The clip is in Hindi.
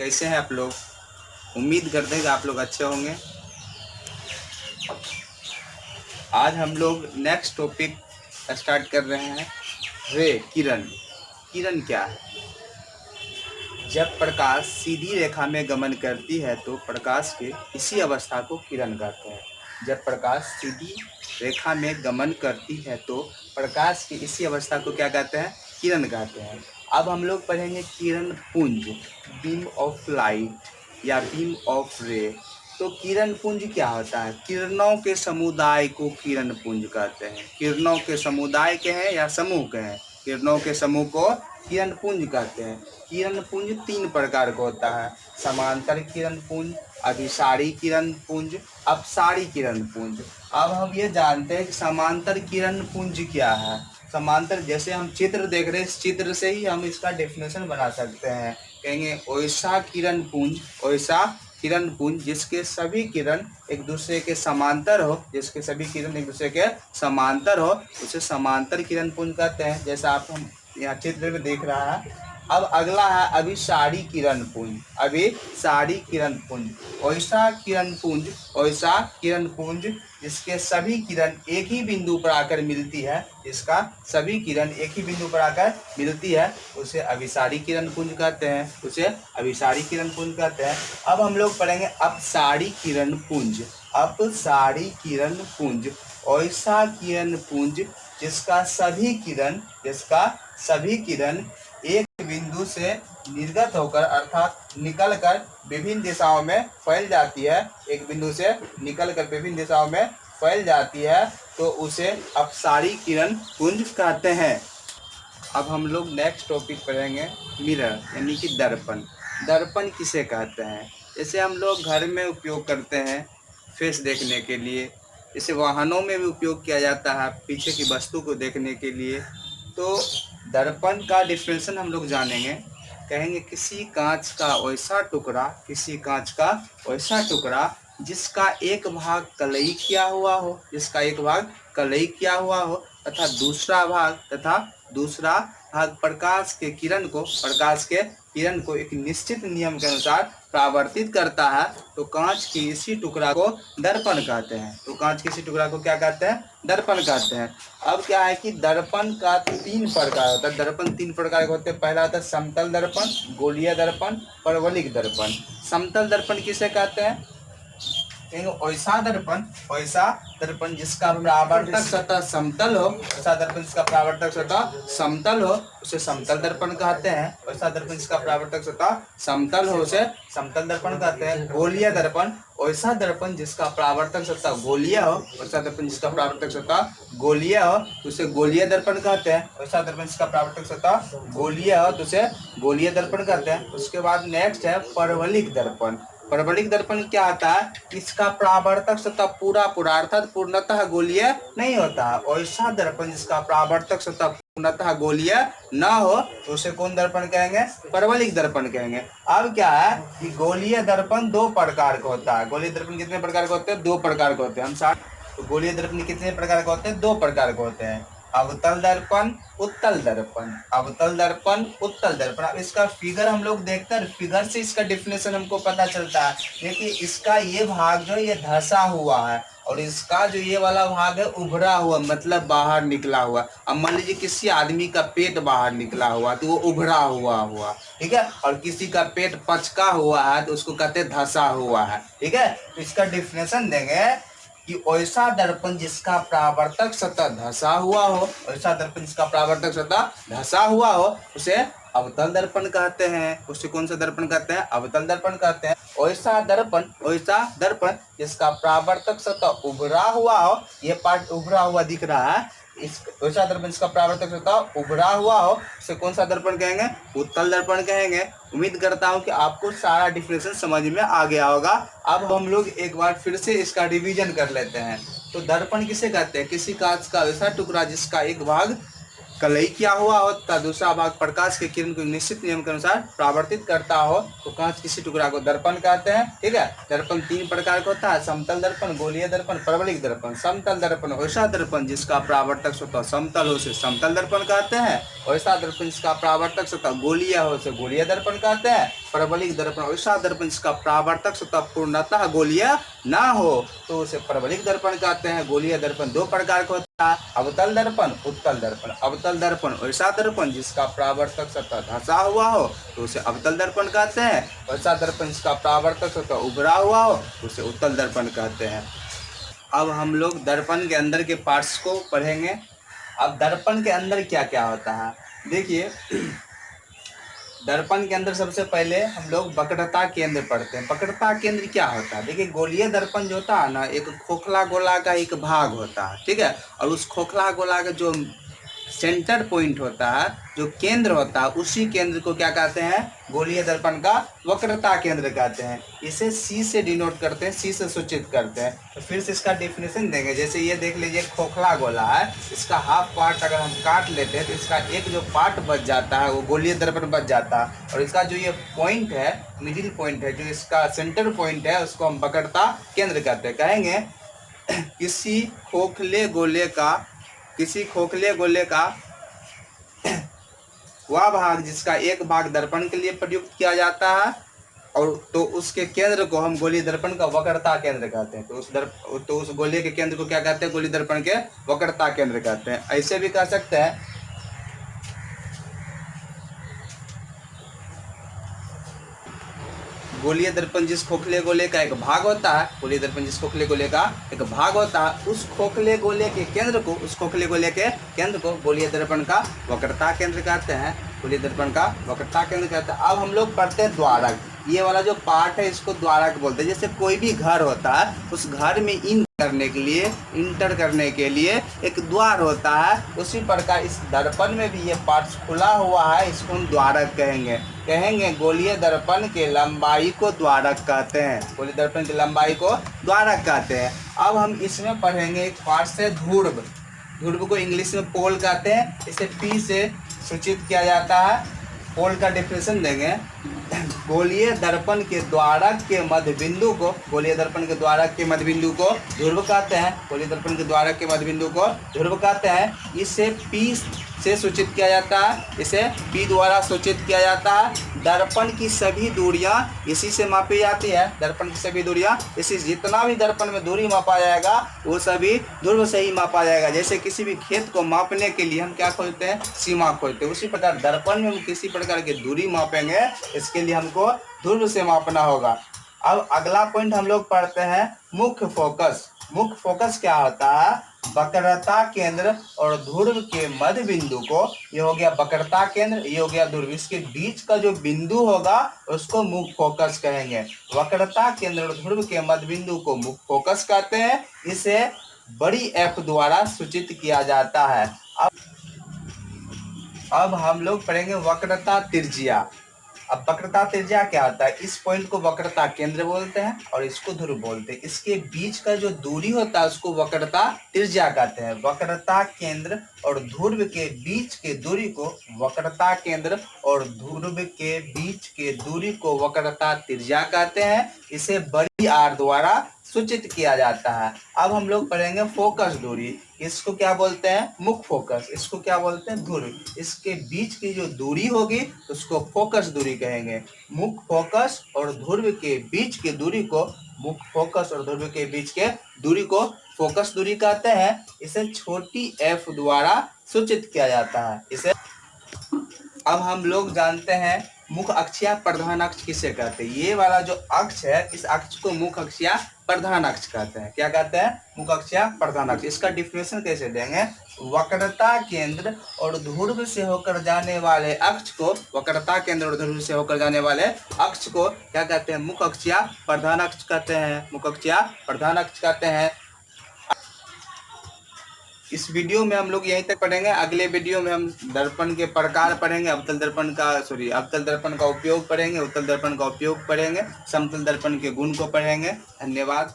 कैसे हैं आप लोग। उम्मीद करते हैं कि आप लोग अच्छे होंगे। आज हम लोग नेक्स्ट टॉपिक स्टार्ट कर रहे हैं। रे किरण। किरण क्या है? जब प्रकाश सीधी रेखा में गमन करती है तो प्रकाश के इसी अवस्था को किरण कहते हैं। जब प्रकाश सीधी रेखा में गमन करती है तो प्रकाश की इसी अवस्था को क्या कहते हैं? किरण कहते हैं। अब हम लोग पढ़ेंगे किरण पुंज, बीम ऑफ लाइट या बीम ऑफ रे। तो किरण पुंज क्या होता है? किरणों के समुदाय को किरण पुंज कहते हैं। किरणों के समुदाय के हैं या समूह के हैं? किरणों के समूह को किरण पुंज कहते हैं। किरण पुंज 3 प्रकार का होता है। समांतर किरण पुंज, अभिसारी किरण पुंज, अपसारी किरण पुंज। अब हम ये जानते हैं कि समांतर किरण पुंज क्या है। समांतर, जैसे हम चित्र देख रहे हैं, इस चित्र से ही हम इसका डेफिनेशन बना सकते हैं। कहेंगे वैसा किरण पुंज जिसके सभी किरण एक दूसरे के समांतर हो, जिसके सभी किरण एक दूसरे के समांतर हो, उसे समांतर किरण पुंज कहते हैं। जैसा आप हम यहाँ चित्र में देख रहा है। अब अगला है अभिसारी किरण पुंज। अभिसारी किरण पुंज, ऐसा किरण पुंज जिसके सभी किरण एक ही बिंदु पर आकर मिलती है, जिसका सभी किरण एक ही बिंदु पर आकर मिलती है, उसे अभिसारी किरण पुंज कहते हैं। उसे अभिसारी किरण पुंज कहते हैं। अब हम लोग पढ़ेंगे अपसारी किरण पुंज। अपसारी किरण पुंज, ऐसा किरण पुंज जिसका सभी किरण एक बिंदु से निर्गत होकर अर्थात निकलकर विभिन्न दिशाओं में फैल जाती है। एक बिंदु से निकलकर विभिन्न दिशाओं में फैल जाती है, तो उसे अपसारी किरण पुंज कहते हैं। अब हम लोग नेक्स्ट टॉपिक पढ़ेंगे मिरर यानी कि दर्पण। दर्पण किसे कहते हैं? जैसे हम लोग घर में उपयोग करते हैं फेस देखने के लिए, जैसे वाहनों में भी उपयोग किया जाता है पीछे की वस्तु को देखने के लिए। तो दर्पण का डिफिनेशन हम लोग जानेंगे। कहेंगे किसी कांच का वैसा टुकड़ा जिसका एक भाग कलई किया हुआ हो तथा दूसरा भाग प्रकाश के किरण को एक निश्चित नियम के अनुसार परावर्तित करता है, तो कांच के इसी टुकड़ा को दर्पण कहते हैं। तो कांच के इसी टुकड़ा को क्या कहते हैं? दर्पण कहते हैं। अब क्या है कि दर्पण का 3 प्रकार होता है। दर्पण 3 प्रकार के होते हैं। पहला होता है समतल दर्पण, गोलीय दर्पण, परवलिक दर्पण। समतल दर्पण किसे कहते हैं? ऐसा दर्पण जिसका परावर्तक सतह समतल हो, उसे समतल दर्पण कहते हैं। ऐसा दर्पण जिसका परावर्तक सतह समतल हो, उसे समतल दर्पण कहते हैं। गोलीय दर्पण, ऐसा दर्पण जिसका परावर्तक सतह गोलीय हो, उसे गोलीय दर्पण कहते हैं। ऐसा दर्पण जिसका परावर्तक सतह गोलीय हो, तो उसे गोलीय दर्पण कहते हैं। उसके बाद नेक्स्ट है परवलिक दर्पण। परवलिक दर्पण क्या होता है? इसका परावर्तक सतह पूरा अर्थात पूर्णतः गोलीय नहीं होता है। ऐसा दर्पण जिसका परावर्तक सतह पूर्णतः गोलीय न हो, तो उसे कौन दर्पण कहेंगे? परवलिक दर्पण कहेंगे। अब क्या है कि गोलीय दर्पण 2 प्रकार का होता है। गोलीय दर्पण कितने प्रकार के होते हैं? 2 प्रकार के होते हैं। तो गोलीय दर्पण कितने प्रकार के होते हैं? 2 प्रकार के होते हैं। अवतल दर्पण, उत्तल दर्पण। अवतल दर्पण, उत्तल दर्पण। अब इसका फिगर हम लोग देखते हैं, फिगर से इसका डिफिनेशन हमको पता चलता है। देखिए इसका ये भाग जो है ये धंसा हुआ है, और इसका जो ये वाला भाग है उभरा हुआ, मतलब बाहर निकला हुआ। अब मान लीजिए किसी आदमी का पेट बाहर निकला हुआ तो वो उभरा हुआ, ठीक है। और किसी का पेट पचका हुआ है तो उसको कहते हैं धंसा हुआ है, ठीक है। तो इसका डिफिनेशन देंगे कि ऐसा दर्पण जिसका परावर्तक सतह धंसा हुआ हो, उसे अवतल दर्पण कहते हैं। उसे कौन सा दर्पण कहते हैं? अवतल दर्पण कहते हैं। ऐसा दर्पण जिसका परावर्तक सतह उभरा हुआ हो, ये पार्ट उभरा हुआ दिख रहा है, ऐसा दर्पण जिसका परावर्तक सतह उभरा हुआ हो, उसे कौन सा दर्पण कहेंगे? उत्तल दर्पण कहेंगे। उम्मीद करता हूं कि आपको सारा डिफिनेशन समझ में आ गया होगा। अब हम लोग एक बार फिर से इसका रिवीजन कर लेते हैं। तो दर्पण किसे कहते हैं? किसी कांच का ऐसा टुकड़ा जिसका एक भाग कलई क्या हुआ हो तथा दूसरा भाग प्रकाश के किरण को निश्चित नियम के अनुसार परावर्तित करता हो तो कांच किसी टुकड़ा को दर्पण कहते हैं। ठीक है, दर्पण 3 प्रकार का होता है, समतल दर्पण, गोलीय दर्पण, परवलयिक दर्पण। समतल दर्पण वैसा दर्पण जिसका परावर्तक सतह समतल हो उसे समतल दर्पण कहते हैं। वैसा दर्पण जिसका परावर्तक सतह गोलीय हो उसे गोलीय दर्पण कहते हैं। परवलयिक दर्पण वैसा दर्पण जिसका परावर्तक सतह पूर्णतः गोलीय ना हो तो उसे परवलयिक दर्पण कहते हैं। गोलीय दर्पण 2 प्रकार का होता है, अवतल दर्पण, उत्तल दर्पण। अवतल दर्पण वैसा दर्पण जिसका परावर्तक सतह धंसा हुआ हो तो उसे अवतल दर्पण कहते हैं। वैसा दर्पण जिसका परावर्तक सतह उभरा हुआ हो तो उसे उत्तल दर्पण कहते हैं। अब हम लोग दर्पण के अंदर के पार्ट्स को पढ़ेंगे। अब दर्पण के अंदर क्या क्या होता है, देखिए दर्पण के अंदर सबसे पहले हम लोग वक्रता केंद्र पढ़ते हैं। वक्रता केंद्र क्या होता है, देखिए गोलीय दर्पण जो होता है ना, एक खोखला गोला का एक भाग होता है। ठीक है, और उस खोखला गोला का जो सेंटर पॉइंट होता है, जो केंद्र होता है, उसी केंद्र को क्या कहते हैं, गोलीय दर्पण का वक्रता केंद्र कहते हैं। इसे सी से डिनोट करते हैं, सी से सूचित करते हैं। तो फिर से इसका डेफिनेशन देंगे। जैसे ये देख लीजिए खोखला गोला है, इसका हाफ पार्ट अगर हम काट लेते हैं तो इसका एक जो पार्ट बच जाता है वो गोलीय दर्पण बच जाता है, और इसका जो ये पॉइंट है, मिडिल पॉइंट है, जो इसका सेंटर पॉइंट है, उसको हम वक्रता केंद्र कहते हैं। कहेंगे किसी खोखले गोले का वह भाग जिसका एक भाग दर्पण के लिए प्रयुक्त किया जाता है और तो उसके केंद्र को हम गोलीय दर्पण का वक्रता केंद्र कहते हैं। तो उस गोलीय के केंद्र को क्या कहते हैं, गोलीय दर्पण के वक्रता केंद्र कहते हैं। ऐसे भी कह सकते हैं गोलीय दर्पण जिस खोखले गोले का एक भाग होता है, गोलीय दर्पण जिस खोखले गोले का एक भाग होता है, उस खोखले गोले के केंद्र को गोलीय दर्पण का वक्रता केंद्र कहते हैं। गोलीय दर्पण का वक्रता केंद्र कहते हैं। अब हम लोग पढ़ते हैं द्वारक। ये वाला जो पार्ट है इसको द्वारक बोलते हैं। जैसे कोई भी घर होता है, उस घर में इंटर करने के लिए एक द्वार होता है, उसी प्रकार इस दर्पण में भी ये पार्ट खुला हुआ है, इसको हम द्वारक कहेंगे। गोलीय दर्पण के लंबाई को द्वारक कहते हैं। गोलीय दर्पण की लंबाई को द्वारक कहते हैं। अब हम इसमें पढ़ेंगे एक पार्ट से ध्रुव को इंग्लिश में पोल कहते हैं। इसे पी से सूचित किया जाता है। पोल का डेफिनेशन देंगे, गोलीय दर्पण के द्वारक के मध्य बिंदु को ध्रुव कहते हैं। गोलीय दर्पण के द्वारक के मध्य बिंदु को ध्रुव कहते हैं। इसे P से सूचित किया जाता है, इसे P द्वारा सूचित किया जाता है। दर्पण की सभी दूरियां इसी से मापी जाती है। दर्पण की सभी दूरियां इसी, जितना भी दर्पण में दूरी मापा जाएगा वो सभी ध्रुव से ही मापा जाएगा। जैसे किसी भी खेत को मापने के लिए हम क्या खोलते हैं, सीमा खोलते हैं, उसी प्रकार दर्पण में हम किसी प्रकार की दूरी मापेंगे, इसके लिए हमको ध्रुव से मापना होगा। अब अगला पॉइंट हम लोग पढ़ते हैं मुख्य फोकस। मुख्य फोकस क्या होता है, वक्रता केंद्र और ध्रुव के मध्य बिंदु को, ये हो गया वक्रता केंद्र, ये हो गया ध्रुव, इसके बीच का जो बिंदु होगा उसको मुख्य फोकस कहेंगे। वक्रता केंद्र और ध्रुव के मध्य बिंदु को मुख्य फोकस कहते हैं। इसे बड़ी F द्वारा सूचित किया जाता है। अब हम लोग पढ़ेंगे वक्रता त्रिज्या। अब वक्रता त्रिज्या क्या होता है, इस पॉइंट को वक्रता केंद्र बोलते हैं और इसको ध्रुव बोलते हैं। इसके बीच का जो दूरी होता है उसको वक्रता त्रिज्या कहते हैं। वक्रता केंद्र और ध्रुव के बीच के दूरी को वक्रता केंद्र और ध्रुव के बीच के दूरी को वक्रता त्रिज्या कहते हैं। इसे बड़ी R द्वारा सूचित किया जाता है। अब हम लोग पढ़ेंगे फोकस दूरी। इसको क्या बोलते हैं, मुख्य फोकस, इसको क्या बोलते हैं, ध्रुव। इसके बीच की जो दूरी होगी उसको फोकस दूरी कहेंगे। मुख्य फोकस और ध्रुव के बीच की दूरी को फोकस दूरी कहते हैं। इसे छोटी f द्वारा सूचित किया जाता है। इसे अब हम लोग जानते हैं मुख्य अक्ष या प्रधान अक्ष किसे कहते हैं। ये वाला जो अक्ष है, इस अक्ष को मुख्य अक्ष या प्रधान अक्ष कहते हैं। क्या कहते हैं, मुख्य अक्ष या प्रधान अक्ष। इसका डिफिनेशन कैसे देंगे, वक्रता केंद्र और ध्रुव से होकर जाने वाले अक्ष को, वक्रता केंद्र और ध्रुव से होकर जाने वाले अक्ष को क्या कहते हैं, मुख्य अक्ष या प्रधान अक्ष कहते हैं। मुख्य अक्ष या प्रधान अक्ष कहते हैं। इस वीडियो में हम लोग यहीं तक पढ़ेंगे। अगले वीडियो में हम दर्पण के प्रकार पढ़ेंगे, अवतल दर्पण का उपयोग पढ़ेंगे, उत्तल दर्पण का उपयोग पढ़ेंगे, समतल दर्पण के गुण को पढ़ेंगे। धन्यवाद।